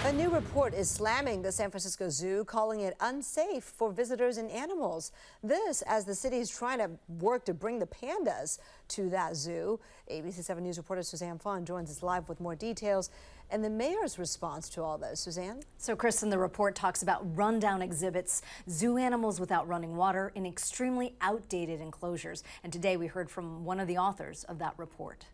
A new report is slamming the San Francisco Zoo, calling it unsafe for visitors and animals. This as the city is trying to work to bring the pandas to that zoo. ABC 7 News reporter Suzanne Fawn joins us live with more details and the mayor's response to all this. Suzanne? So, Kristen, the report talks about rundown exhibits, zoo animals without running water, and extremely outdated enclosures. And today we heard from one of the authors of that report.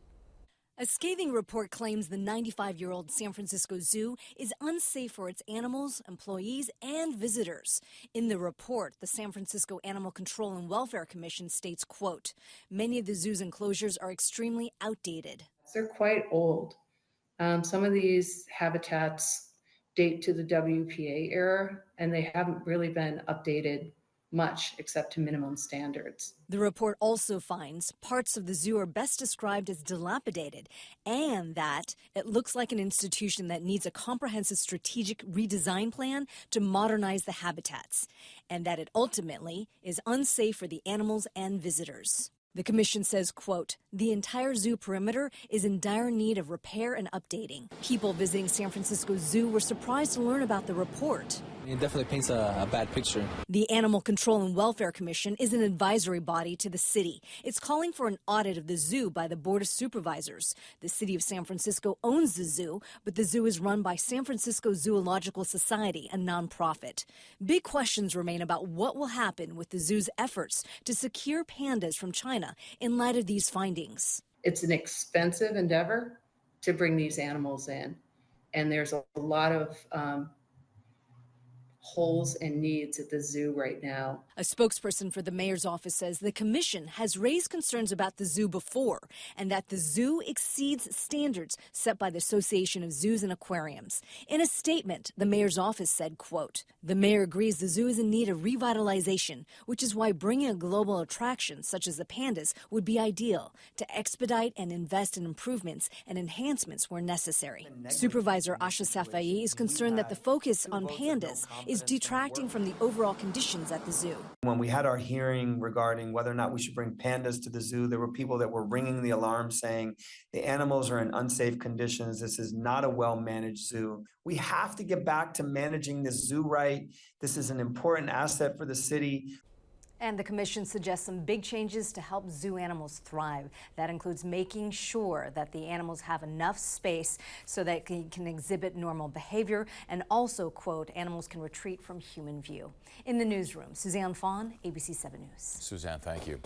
A scathing report claims the 95-year-old San Francisco Zoo is unsafe for its animals, employees, and visitors. In the report, the San Francisco Animal Control and Welfare Commission states, quote, many of the zoo's enclosures are extremely outdated. They're quite old. Some of these habitats date to the WPA era, and they haven't really been updated much except to minimum standards. The report also finds parts of the zoo are best described as dilapidated and that it looks like an institution that needs a comprehensive strategic redesign plan to modernize the habitats, and that it ultimately is unsafe for the animals and visitors. The commission says, quote, the entire zoo perimeter is in dire need of repair and updating. People visiting San Francisco Zoo were surprised to learn about the report. It definitely paints a bad picture. The Animal Control and Welfare Commission is an advisory body to the city. It's calling for an audit of the zoo by the Board of Supervisors. The city of San Francisco owns the zoo, but the zoo is run by San Francisco Zoological Society, a nonprofit. Big questions remain about what will happen with the zoo's efforts to secure pandas from China in light of these findings. It's an expensive endeavor to bring these animals in, and there's a lot of holes and needs at the zoo right now. A spokesperson for the mayor's office says the commission has raised concerns about the zoo before and that the zoo exceeds standards set by the Association of Zoos and Aquariums. In a statement, the mayor's office said, quote, the mayor agrees the zoo is in need of revitalization, which is why bringing a global attraction such as the pandas would be ideal to expedite and invest in improvements and enhancements where necessary. Supervisor Asha Safai is concerned that the focus on pandas is detracting from the overall conditions at the zoo. When we had our hearing regarding whether or not we should bring pandas to the zoo, there were people that were ringing the alarm saying the animals are in unsafe conditions. This is not a well-managed zoo. We have to get back to managing this zoo right. This is an important asset for the city. And the commission suggests some big changes to help zoo animals thrive. That includes making sure that the animals have enough space so that they can exhibit normal behavior, and also, quote, animals can retreat from human view. In the newsroom, Suzanne Fawn, ABC 7 News. Suzanne, thank you.